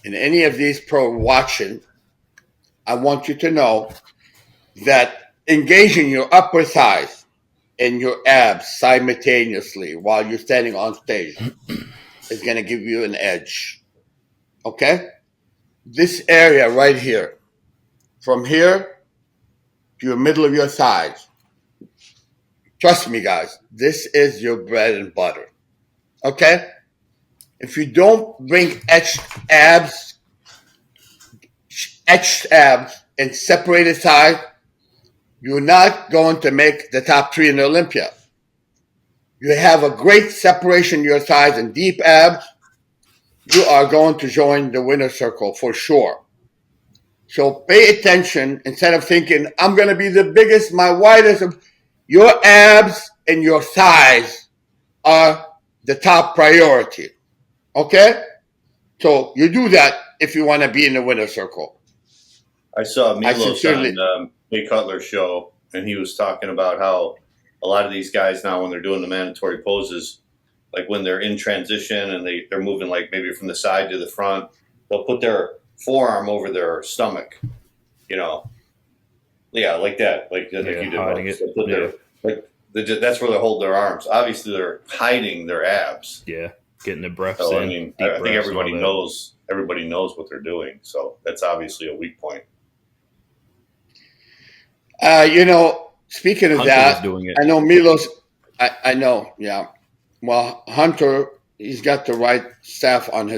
And any of these pro watching, I want you to know that engaging your upper thighs and your abs simultaneously while you're standing on stage is going to give you an edge. Okay? This area right here, from here to your middle of your thighs, trust me, guys, this is your bread and butter. Okay? If you don't bring etched abs and separated thighs, you're not going to make the top 3 in the Olympia. You have a great separation of your thighs and deep abs, you are going to join the winner's circle for sure. So pay attention instead of thinking, I'm going to be the biggest, my widest. Your abs and your thighs are the top priority. Okay? So you do that if you want to be in the winner's circle. I saw Milos Jay Cutler show, and he was talking about how a lot of these guys now, when they're doing the mandatory poses, like when they're in transition and they're moving like maybe from the side to the front, they'll put their forearm over their stomach, you know. Yeah, like that, like you did. Hiding it. Put their, like that's where they hold their arms. Obviously, they're hiding their abs. Yeah, getting the breaths So in. I mean, I think everybody knows. Everybody knows what they're doing. So that's obviously a weak point. Speaking of Hunter that, was doing it. I know Milos. I know, yeah. Well, Hunter, he's got the right staff on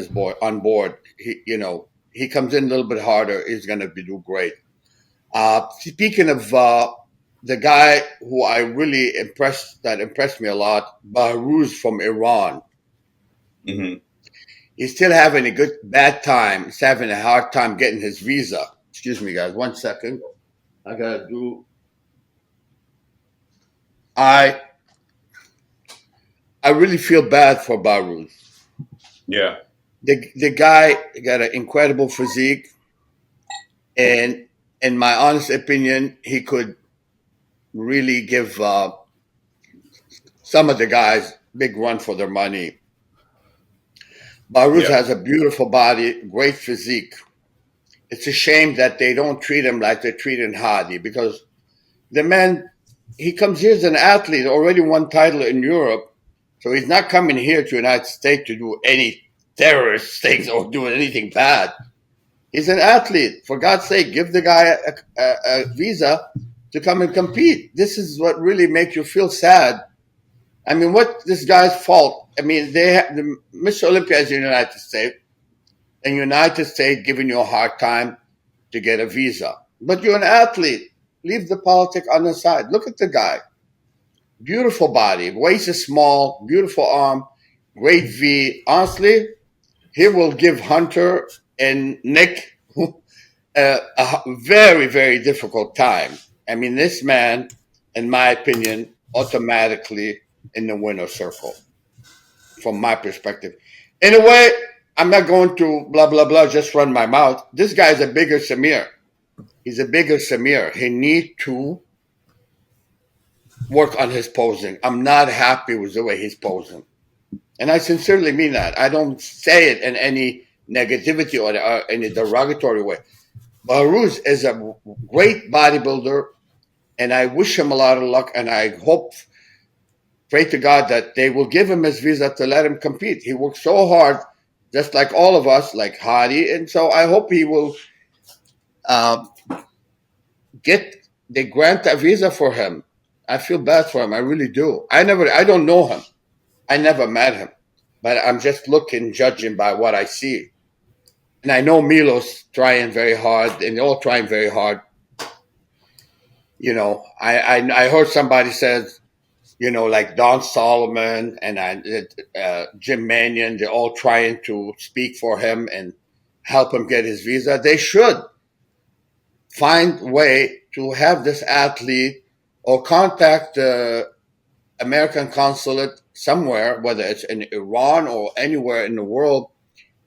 board. He comes in a little bit harder. He's going to do great. Speaking of the guy who I really impressed me a lot, Behrooz from Iran. Mm-hmm. He's still having a bad time. He's having a hard time getting his visa. Excuse me, guys. 1 second. I gotta do. I really feel bad for Behrooz. Yeah. The guy got an incredible physique, and in my honest opinion, he could really give some of the guys big run for their money. Behrooz has a beautiful body, great physique. It's a shame that they don't treat him like they're treating Hadi, because the man, he comes here as an athlete, already won title in Europe, so he's not coming here to the United States to do any terrorist things or do anything bad. He's an athlete. For God's sake, give the guy a visa to come and compete. This is what really makes you feel sad. I mean, what this guy's fault? I mean, they have the Mr. Olympia is in the United States, and United States giving you a hard time to get a visa. But you're an athlete. Leave the politics on the side. Look at the guy. Beautiful body. Waist is small. Beautiful arm. Great V. Honestly, he will give Hunter and Nick a very, very difficult time. I mean, this man, in my opinion, automatically in the winner's circle, from my perspective. In a way, I'm not going to blah, blah, blah, just run my mouth. This guy's a bigger Samir. He's a bigger Samir. He needs to work on his posing. I'm not happy with the way he's posing. And I sincerely mean that. I don't say it in any negativity or any derogatory way. Behrooz is a great bodybuilder, and I wish him a lot of luck, and I hope, pray to God, that they will give him his visa to let him compete. He works so hard, just like all of us, like Hadi, and so I hope he will they grant a visa for him. I feel bad for him. I really do. I don't know him. I never met him, but I'm just judging by what I see. And I know Milos trying very hard, and they're all trying very hard. You know, I heard somebody says, you know, like Don Solomon and Jim Mannion, they're all trying to speak for him and help him get his visa. They should find a way to have this athlete or contact the American consulate somewhere, whether it's in Iran or anywhere in the world,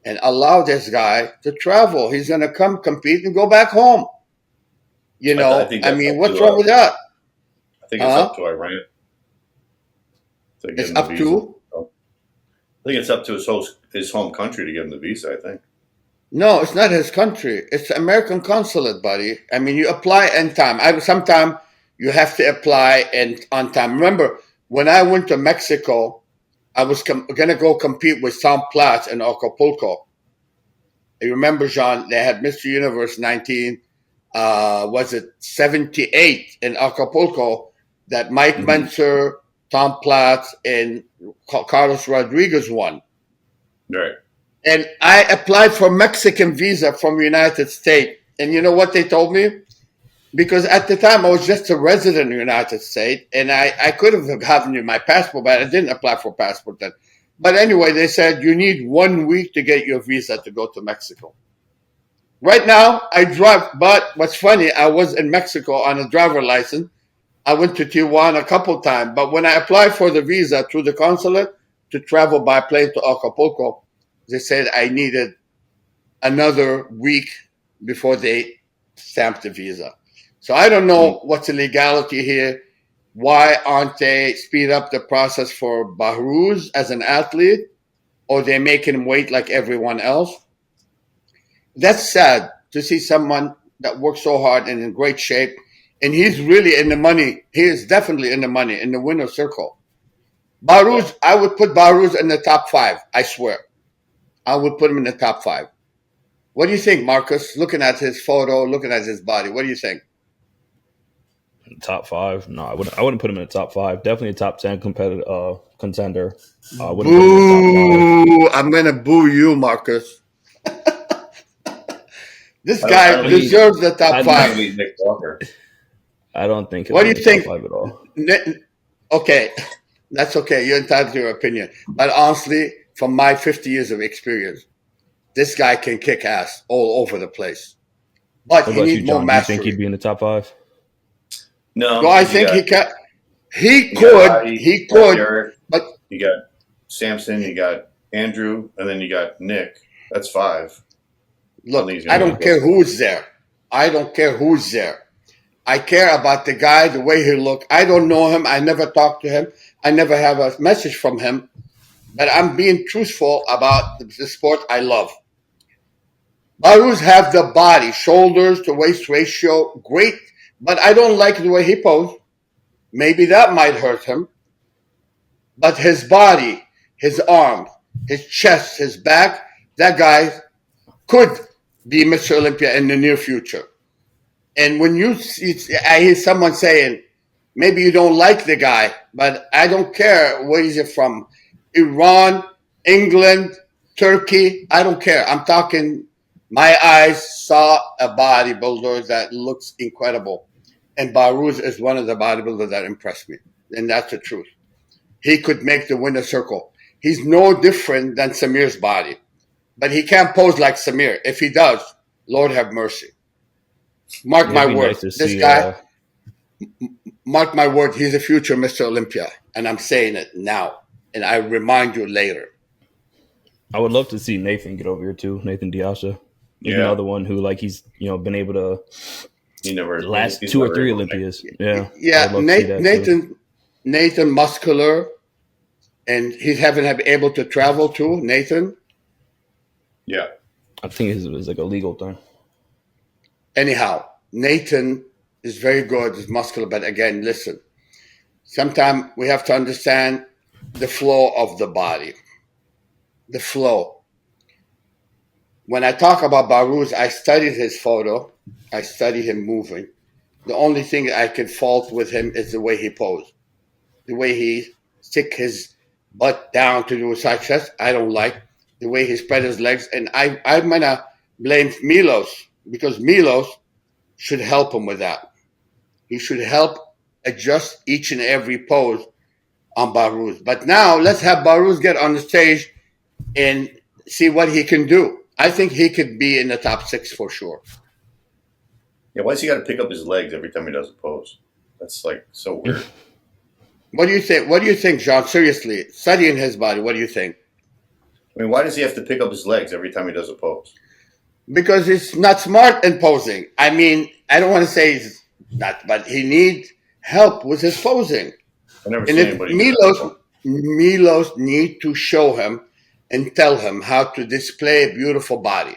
and allow this guy to travel. He's going to come compete and go back home. You know, I mean, what's wrong with that? I think it's up to Iran. It's up to? I think it's up to his home country to give him the visa, I think. No, it's not his country. It's the American consulate, buddy. I mean, you apply in time. Sometimes you have to apply on time. Remember, when I went to Mexico, I was going to go compete with Tom Platz in Acapulco. You remember, Jean, they had Mr. Universe 78 in Acapulco that Mike Menser, Tom Platz, and Carlos Rodriguez won. Right. And I applied for Mexican visa from the United States. And you know what they told me? Because at the time I was just a resident in the United States, and I could have gotten my passport, but I didn't apply for passport then. But anyway, they said you need 1 week to get your visa to go to Mexico. Right now, I drive, but what's funny, I was in Mexico on a driver license. I went to Tijuana a couple times, but when I applied for the visa through the consulate to travel by plane to Acapulco, they said I needed another week before they stamped the visa. So I don't know what's the legality here. Why aren't they speed up the process for Behrooz as an athlete, or they making him wait like everyone else? That's sad to see someone that works so hard and in great shape, and he's really in the money. He is definitely in the money, in the winner's circle. Behrooz, I would put Behrooz in the top 5. I swear, I would put him in the top 5. What do you think, Marcus? Looking at his photo, looking at his body, what do you think? Top 5? No, I wouldn't put him in the top 5. Definitely a top 10 contender. I wouldn't put him in the top 5. I'm gonna boo you, Marcus. This guy deserves the top 5. Nick Walker. I don't think. What do you think? Top 5 at all. Okay, that's okay. You're entitled to your opinion, but honestly, from my 50 years of experience, this guy can kick ass all over the place. But he needs more mastery. You think he'd be in the top 5? No, I think he can. He could. Eric, but you got Samson, you got Andrew, and then you got Nick. That's 5. Look, I don't care who's there. I don't care who's there. I care about the guy, the way he look. I don't know him. I never talked to him. I never have a message from him. But I'm being truthful about the sport I love. Behrooz have the body, shoulders to waist ratio, great. But I don't like the way he posed. Maybe that might hurt him. But his body, his arms, his chest, his back, that guy could be Mr. Olympia in the near future. And when I hear someone saying, maybe you don't like the guy, but I don't care where he's from. Iran, England, Turkey, I don't care. I'm talking, my eyes saw a bodybuilder that looks incredible. And Behrooz is one of the bodybuilders that impressed me. And that's the truth. He could make the winner circle. He's no different than Samir's body. But he can't pose like Samir. If he does, Lord have mercy. Mark my word. This guy, mark my word, he's a future Mr. Olympia. And I'm saying it now. And I remind you later. I would love to see Nathan get over here too. Nathan Diasha. He's another one who, like, he's been able to last 2 or 3 Olympias. Yeah. Nathan muscular, and he haven't been able to travel too. Nathan. Yeah, I think it was like a legal thing. Anyhow, Nathan is very good. He's muscular, but again, listen. Sometimes we have to understand the flow of the body. The flow. When I talk about Behrooz, I studied his photo. I studied him moving. The only thing I can fault with him is the way he posed. The way he stick his butt down to do a side chest, I don't like. The way he spread his legs. And I'm going to blame Milos, because Milos should help him with that. He should help adjust each and every pose on Behrooz. But now let's have Behrooz get on the stage and see what he can do. I think he could be in the top 6 for sure. Yeah, why's he got to pick up his legs every time he does a pose? That's like so weird. What do you think? What do you think, John? Seriously, studying his body, what do you think? I mean, why does he have to pick up his legs every time he does a pose? Because he's not smart in posing. I mean, I don't want to say he's not, but he needs help with his posing. I never seen anybody. Milos need to show him and tell him how to display a beautiful body.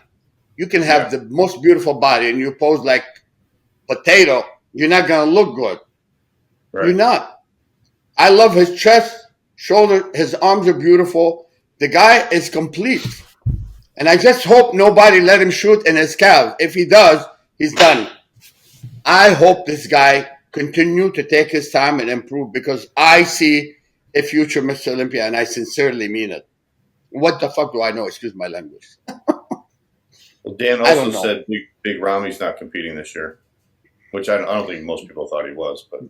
You can have the most beautiful body and you pose like potato, you're not going to look good. Right. You're not. I love his chest, shoulder, his arms are beautiful. The guy is complete. And I just hope nobody let him shoot in his calves. If he does, he's done. I hope this guy continue to take his time and improve, because I see a future Mr. Olympia, and I sincerely mean it. What the fuck do I know? Excuse my language. Well, Dan also said Big Ramy's not competing this year, which I don't think most people thought he was. But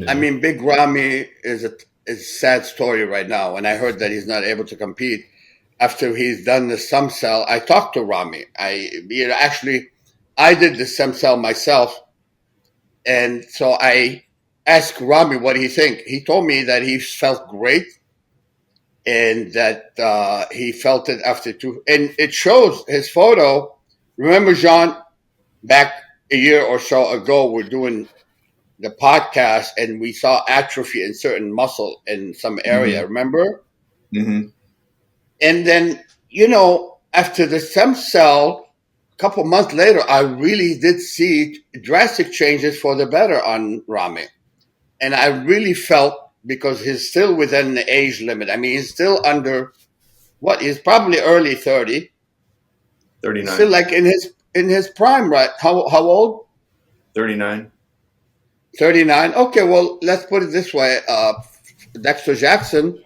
I mean, Big Ramy is a sad story right now. And I heard that he's not able to compete after he's done the stem cell. I talked to Ramy. I did the stem cell myself. And so I asked Ramy what he think. He told me that he felt great and that he felt it after 2. And it shows his photo. Remember, Jean, back a year or so ago were doing the podcast, and we saw atrophy in certain muscle in some area. Remember? Mm-hmm. And then, after the stem cell, a couple months later, I really did see drastic changes for the better on Ramy. And I really felt, because he's still within the age limit. I mean, he's still under he's probably early 30. 39. Still like in his prime, right? How old? 39. 39. Okay, well, let's put it this way. Dexter Jackson,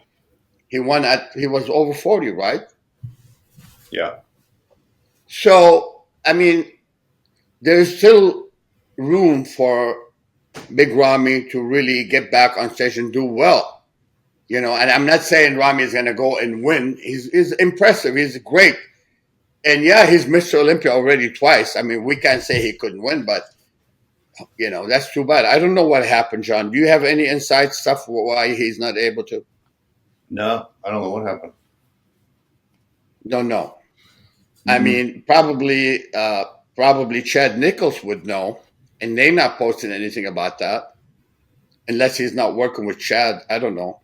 he was over 40, right? Yeah. So, I mean, there's still room for Big Ramy to really get back on stage and do well. And I'm not saying Ramy is going to go and win. He's impressive. He's great. And yeah, he's Mr. Olympia already twice. I mean, we can't say he couldn't win, but, that's too bad. I don't know what happened, John. Do you have any inside stuff why he's not able to? No, I don't know what happened. Don't know. Mm-hmm. I mean, probably Chad Nichols would know, and they're not posting anything about that, unless he's not working with Chad. I don't know.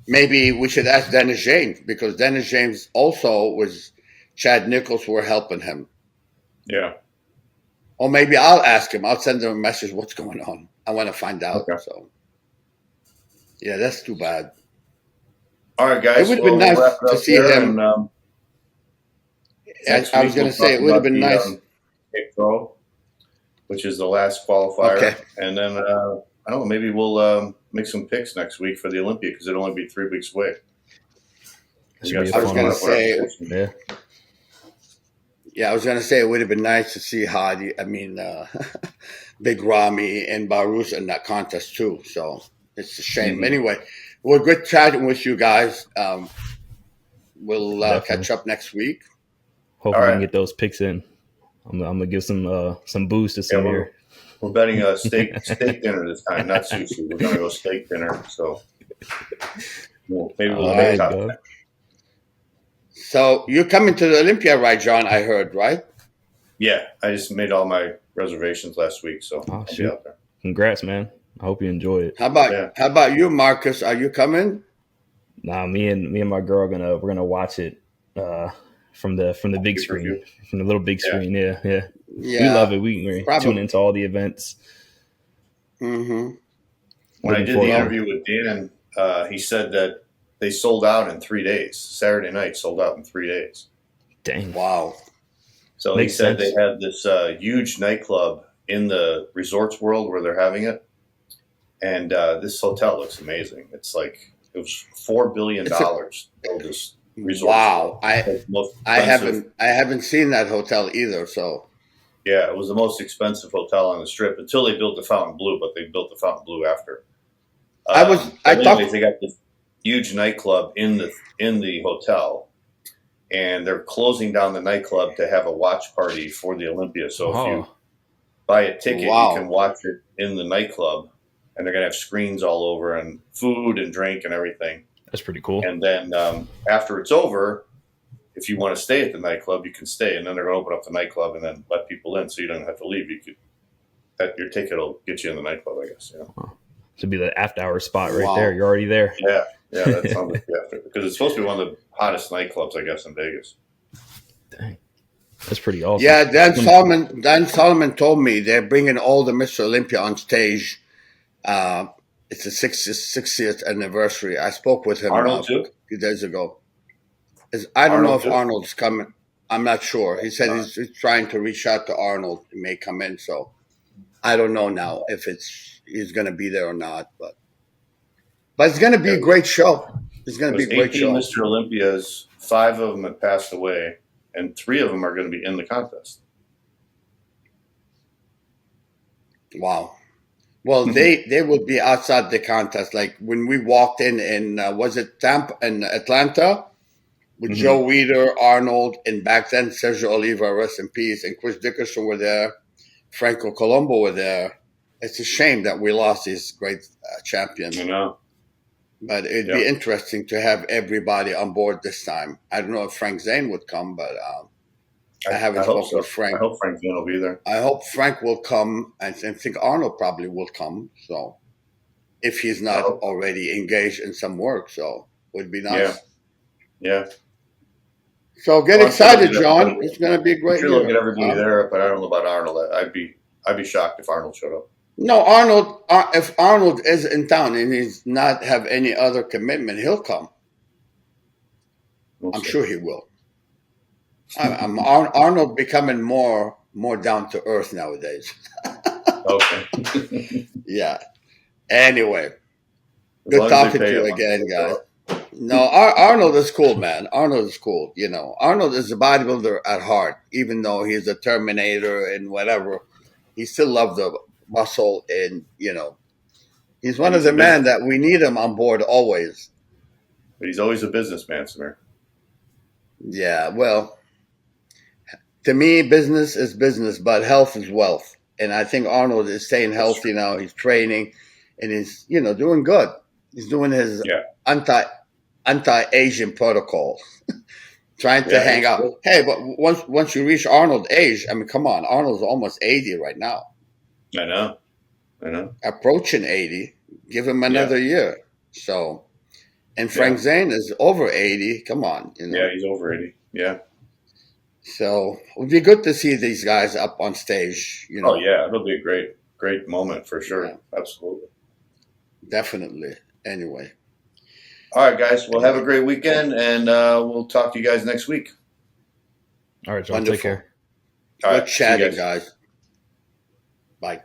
Maybe we should ask Dennis James, because Dennis James also was Chad Nichols were helping him. Yeah. Or maybe I'll ask him. I'll send him a message. What's going on? I want to find out. Okay. So, yeah, that's too bad. All right, guys. It would have been nice to see him. And, I was going to say, it would have been nice. Pro, which is the last qualifier. Okay. And then, I don't know, maybe we'll make some picks next week for the Olympia, because it'll only be 3 weeks away. I was going to say, I was going to say it would have been nice to see Big Ramy and Behrooz in that contest too. So it's a shame. Mm-hmm. Anyway, we're good chatting with you guys. We'll catch up next week. Hopefully we can get those picks in. I'm gonna give some boost to Samir. We're betting a steak dinner this time, not sushi. We're gonna go steak dinner. So maybe we'll make top 10. So you're coming to the Olympia, right, John? I heard, right? Yeah, I just made all my reservations last week, so I'll be out there. Congrats, man! I hope you enjoy it. How about you, Marcus? Are you coming? Nah, me and my girl we're gonna watch it from the big screen, from the little big screen. Yeah. We love it. We tune into all the events. Mm-hmm. When I did the interview with Dan, he said that they sold out in 3 days. Saturday night sold out in 3 days. Dang! Wow. So he said they had this huge nightclub in the Resorts World where they're having it, and this hotel looks amazing. It's like it was $4 billion. This resort. Wow! I haven't seen that hotel either. So yeah, it was the most expensive hotel on the Strip until they built the Fontainebleau, but they built the Fontainebleau after. They got this huge nightclub in the hotel, and they're closing down the nightclub to have a watch party for the Olympia. So if you buy a ticket, you can watch it in the nightclub, and they're gonna have screens all over and food and drink and everything. That's pretty cool. And then after it's over, if you want to stay at the nightclub, you can stay, and then they're gonna open up the nightclub and then let people in, so you don't have to leave. Your ticket will get you in the nightclub, I guess. To be the after-hour spot right there. You're already there. Yeah, that sounds like the after, because it's supposed to be one of the hottest nightclubs, I guess, in Vegas. Dang, that's pretty awesome. Yeah, Dan Solomon told me they're bringing all the Mr. Olympia on stage. It's the 60th anniversary. I spoke with him Arnold too? a few days ago. I don't know if Arnold's coming. I'm not sure. He said he's trying to reach out to Arnold. He may come in, so I don't know now if he's going to be there or not. But it's going to be a great show. It's going to be a great show. Mr. Olympias, 5 of them have passed away, and 3 of them are going to be in the contest. Wow. Well, they will be outside the contest. Like when we walked in was it Tampa and Atlanta with Joe Weider, Arnold, and back then Sergio Oliva, rest in peace, and Chris Dickerson were there. Franco Colombo were there. It's a shame that we lost these great champions. I know. But it'd be interesting to have everybody on board this time. I don't know if Frank Zane would come, but I haven't hope spoken with so. Frank. I hope Frank Vien will be there. I hope Frank will come, and I think Arnold probably will come. So, if he's not already engaged in some work, so would be nice. Yeah. So get excited, John. It's going to be a great year. We'll get everybody there, but I don't know about Arnold. I'd be shocked if Arnold showed up. No, Arnold. If Arnold is in town and he's not have any other commitment, he'll come. I'm sure he will. Arnold becoming more down to earth nowadays. Okay. Yeah. Anyway, good talking to you again, guys. No, Arnold is cool, man. Arnold is cool. You know, Arnold is a bodybuilder at heart, even though he's a Terminator and whatever. He still loves the muscle, and he's one of the men that we need him on board always. But he's always a businessman, Samir. Yeah, well, to me, business is business, but health is wealth. And I think Arnold is staying healthy now. He's training, and he's doing good. He's doing his anti-Asian protocol, trying to hang out. Good. Hey, but once you reach Arnold's age, I mean, come on, Arnold's almost 80 right now. I know. Approaching 80. Give him another year. So, and Frank Zane is over 80. Come on. Yeah, he's over 80. Yeah. So it would be good to see these guys up on stage. Oh yeah, it'll be a great moment for sure. Yeah. Absolutely. Definitely. Anyway. All right, guys. Well, have a great weekend, and we'll talk to you guys next week. All right, John. Take care. Good chatting, guys. Bye.